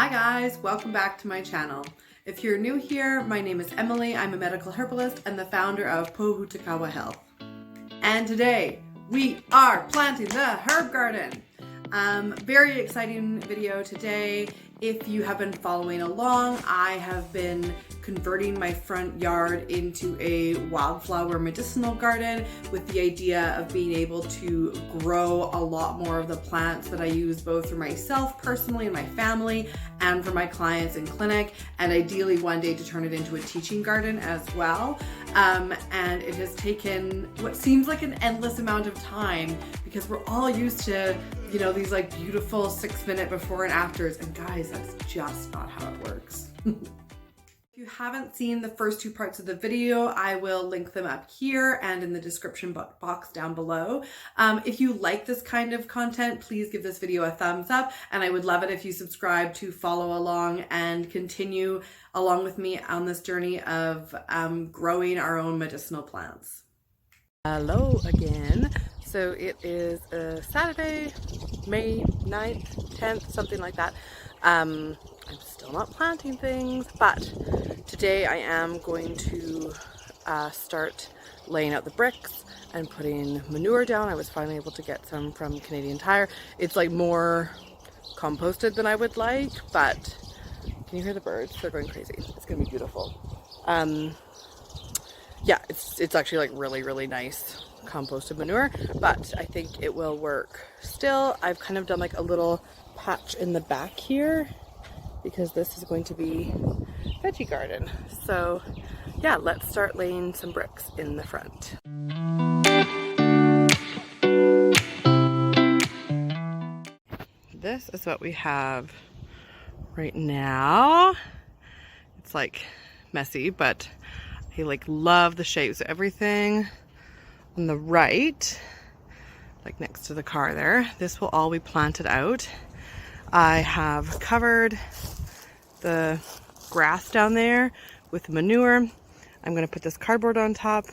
Hi guys, welcome back to my channel. If you're new here, my name is Emily. I'm a medical herbalist and the founder of Pohutakawa Health. And today we are planting the herb garden. Very exciting video today. If you have been following along, I have been converting my front yard into a wildflower medicinal garden with the idea of being able to grow a lot more of the plants that I use both for myself personally and my family and for my clients in clinic, and ideally one day to turn it into a teaching garden as well. And it has taken what seems like an endless amount of time because we're all used to, you know, these like beautiful 6-minute before and afters, and guys, that's just not how it works. If you haven't seen the first two parts of the video, I will link them up here and in the description box down below. If you like this kind of content, please give this video a thumbs up, and I would love it if you subscribe to follow along and continue along with me on this journey of growing our own medicinal plants. Hello again. So it is a Saturday, May 9th, 10th, something like that. I'm still not planting things, but today I am going to start laying out the bricks and putting manure down. I was finally able to get some from Canadian Tire. It's like more composted than I would like, but can you hear the birds? They're going crazy. It's gonna be beautiful. Yeah, it's actually like really nice composted manure, but I think it will work still. I've kind of done like a little patch in the back here because this is going to be veggie garden. So yeah, let's start laying some bricks in the front. This is what we have right now. It's like messy, but I like love the shapes. Everything on the right, like next to the car there, this will all be planted out. I have covered the grass down there with manure. I'm going to put this cardboard on top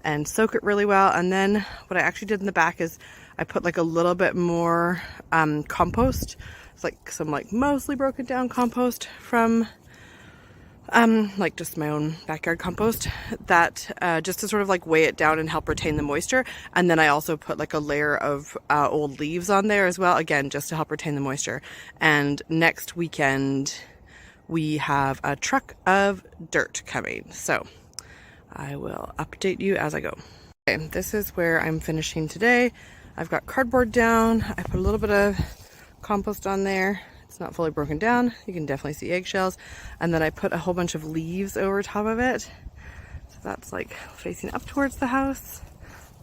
and soak it really well. And then what I actually did in the back is I put like a little bit more compost. It's like some like mostly broken down compost from like just my own backyard compost, that just to sort of like weigh it down and help retain the moisture. And then I also put like a layer of old leaves on there as well, again just to help retain the moisture. And next weekend we have a truck of dirt coming, so I will update you as I go. Okay, this is where I'm finishing today. I've got cardboard down, I put a little bit of compost on there. It's not fully broken down. You can definitely see eggshells. And then I put a whole bunch of leaves over top of it. So that's like facing up towards the house.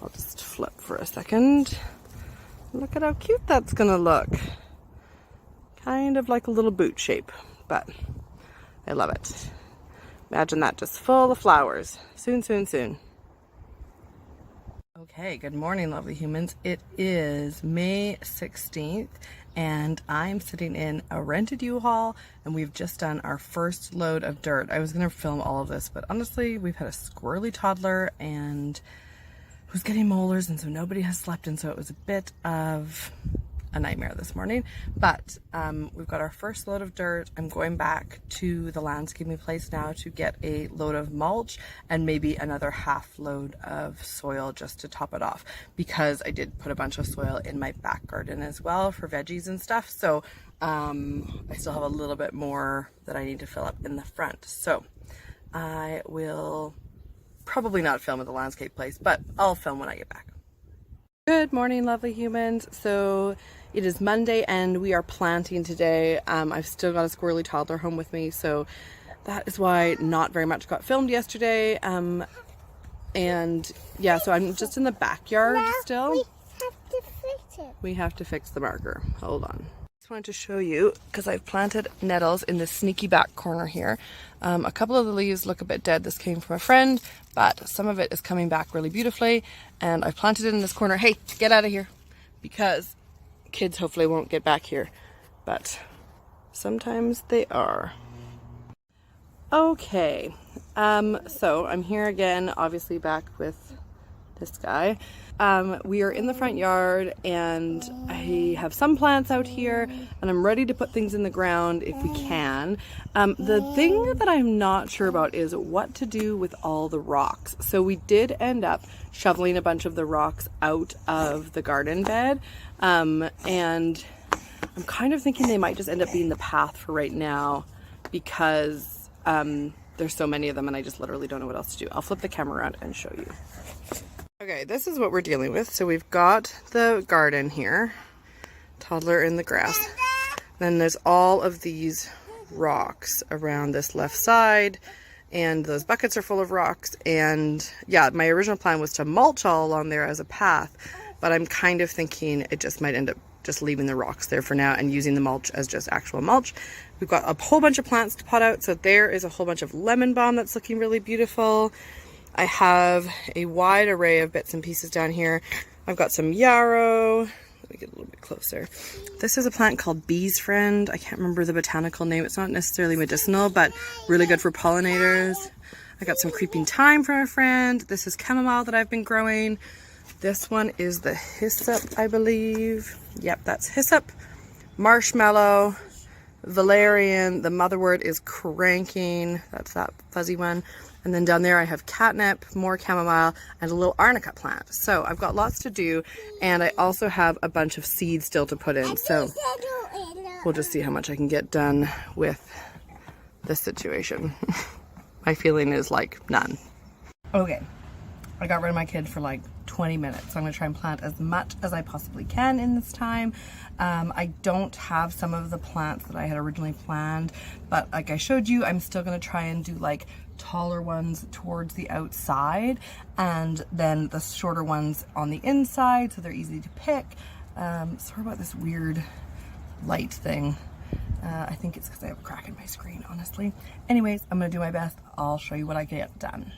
I'll just flip for a second. Look at how cute that's gonna look. Kind of like a little boot shape, but I love it. Imagine that just full of flowers. Soon. Okay, good morning, lovely humans. It is May 16th. And I'm sitting in a rented U-Haul, and we've just done our first load of dirt. I was going to film all of this, but honestly, we've had a squirrely toddler and who's getting molars, and so nobody has slept, and so it was a bit of a nightmare this morning. But we've got our first load of dirt. I'm going back to the landscaping place now to get a load of mulch and maybe another half load of soil just to top it off, because I did put a bunch of soil in my back garden as well for veggies and stuff. So I still have a little bit more that I need to fill up in the front. So I will probably not film at the landscape place, but I'll film when I get back. Good morning, lovely humans. So it is Monday and we are planting today. I've still got a squirrely toddler home with me, so that is why not very much got filmed yesterday. And yeah, so I'm just in the backyard still. We have to fix it. We have to fix the marker. Hold on. Just wanted to show you, because I've planted nettles in this sneaky back corner here. A couple of the leaves look a bit dead. This came from a friend, but some of it is coming back really beautifully. And I've planted it in this corner. Hey, get out of here, because kids hopefully won't get back here, but sometimes they are. Okay, so I'm here again, obviously back with this guy. We are in the front yard and I have some plants out here and I'm ready to put things in the ground if we can. The thing that I'm not sure about is what to do with all the rocks. So we did end up shoveling a bunch of the rocks out of the garden bed, and I'm kind of thinking they might just end up being the path for right now because there's so many of them and I just literally don't know what else to do. I'll flip the camera around and show you. Okay, this is what we're dealing with. So we've got the garden here, toddler in the grass. Then there's all of these rocks around this left side, and those buckets are full of rocks. And yeah, my original plan was to mulch all along there as a path, but I'm kind of thinking it just might end up just leaving the rocks there for now and using the mulch as just actual mulch. We've got a whole bunch of plants to pot out. So there is a whole bunch of lemon balm that's looking really beautiful. I have a wide array of bits and pieces down here. I've got some yarrow. Let me get a little bit closer. This is a plant called Bee's Friend. I can't remember the botanical name. It's not necessarily medicinal, but really good for pollinators. I got some creeping thyme from a friend. This is chamomile that I've been growing. This one is the hyssop, I believe. Yep, that's hyssop. Marshmallow, valerian. The motherwort is cranking. That's that fuzzy one. And then down there I have catnip, more chamomile, and a little arnica plant. So I've got lots to do, and I also have a bunch of seeds still to put in. So we'll just see how much I can get done with this situation. My feeling is like none. Okay, I got rid of my kid for like 20 minutes. So I'm gonna try and plant as much as I possibly can in this time. I don't have some of the plants that I had originally planned, but like I showed you, I'm still gonna try and do like taller ones towards the outside and then the shorter ones on the inside so they're easy to pick. Sorry about this weird light thing. I think it's because I have a crack in my screen, honestly. Anyways, I'm gonna do my best. I'll show you what I get done.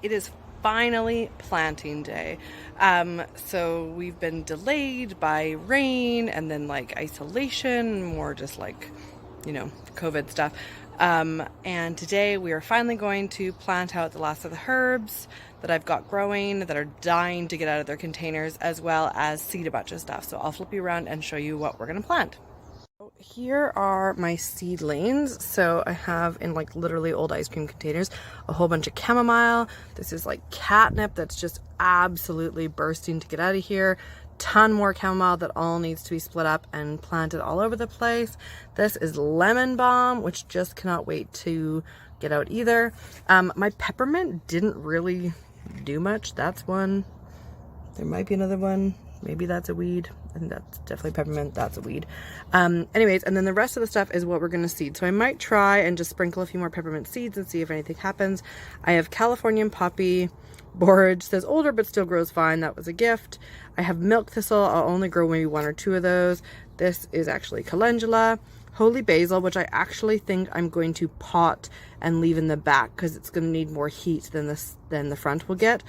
It is finally planting day. So we've been delayed by rain and then like isolation, more just like, you know, COVID stuff. And today we are finally going to plant out the last of the herbs that I've got growing that are dying to get out of their containers, as well as seed a bunch of stuff. So I'll flip you around and show you what we're gonna plant. Here are my seedlings. So I have in like literally old ice cream containers a whole bunch of chamomile. This is like catnip that's just absolutely bursting to get out of here. Ton more chamomile that all needs to be split up and planted all over the place. This is lemon balm, which just cannot wait to get out either. My peppermint didn't really do much. That's one. There might be another one. Maybe that's a weed. I think that's definitely peppermint. That's a weed. Anyways, and then the rest of the stuff is what we're going to seed. So I might try and just sprinkle a few more peppermint seeds and see if anything happens. I have Californian poppy. Borage says older but still grows fine. That was a gift. I have milk thistle. I'll only grow maybe one or two of those. This is actually calendula. Holy basil, which I actually think I'm going to pot and leave in the back because it's going to need more heat than the front will get.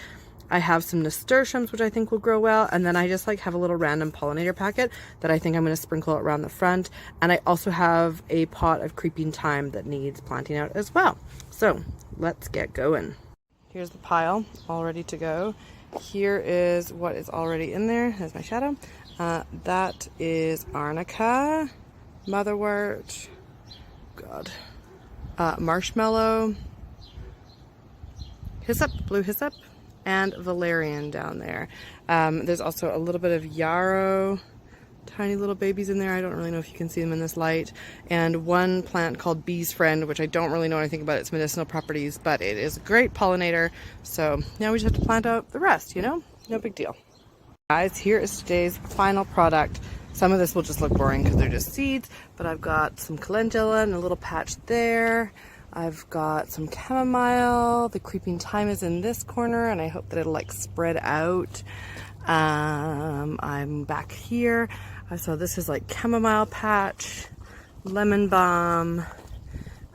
I have some nasturtiums, which I think will grow well. And then I just like have a little random pollinator packet that I think I'm going to sprinkle around the front. And I also have a pot of creeping thyme that needs planting out as well. So let's get going. Here's the pile all ready to go. Here is what is already in there. There's my shadow. That is arnica, motherwort, God, marshmallow, hyssop, blue hyssop, and valerian down there. There's also a little bit of yarrow, tiny little babies in there. I don't really know if you can see them in this light. And one plant called Bee's Friend, which I don't really know anything about its medicinal properties, but it is a great pollinator. So now we just have to plant out the rest, you know? No big deal. Guys, here is today's final product. Some of this will just look boring because they're just seeds, but I've got some calendula and a little patch there. I've got some chamomile. The creeping thyme is in this corner, and I hope that it'll like spread out. I'm back here. So this is like chamomile patch, lemon balm,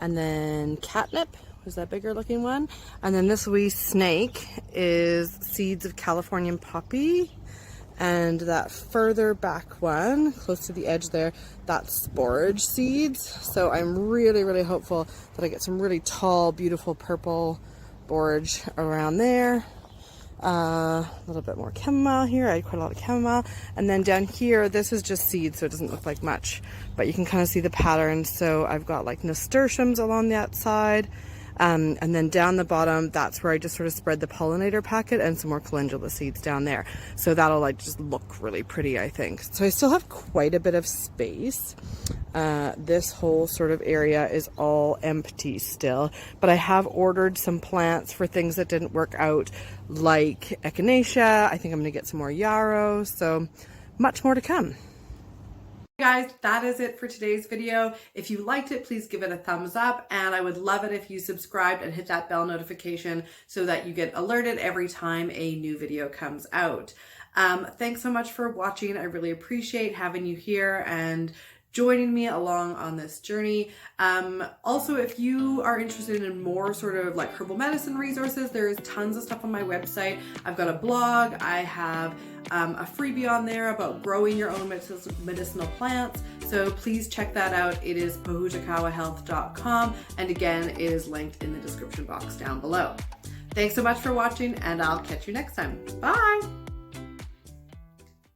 and then catnip was that bigger looking one. And then this wee snake is seeds of Californian poppy. And that further back one, close to the edge there, that's sporage seeds. So I'm really, really hopeful that I get some really tall, beautiful purple borage around there. A little bit more chamomile here. I had quite a lot of chamomile. And then down here, this is just seeds, so it doesn't look like much, but you can kind of see the pattern. So I've got like nasturtiums along that side. And then down the bottom, that's where I just sort of spread the pollinator packet and some more calendula seeds down there. So that'll like just look really pretty, I think. So I still have quite a bit of space. This whole sort of area is all empty still, but I have ordered some plants for things that didn't work out, like echinacea. I think I'm going to get some more yarrow. So much more to come. Guys, that is it for today's video. If you liked it, please give it a thumbs up, and I would love it if you subscribed and hit that bell notification so that you get alerted every time a new video comes out. Thanks so much for watching. I really appreciate having you here and joining me along on this journey. Also, if you are interested in more sort of like herbal medicine resources, there's tons of stuff on my website. I've got a blog. I have a freebie on there about growing your own medicinal plants. So please check that out. It is pohutukawahealth.com. And again, it is linked in the description box down below. Thanks so much for watching, and I'll catch you next time. Bye.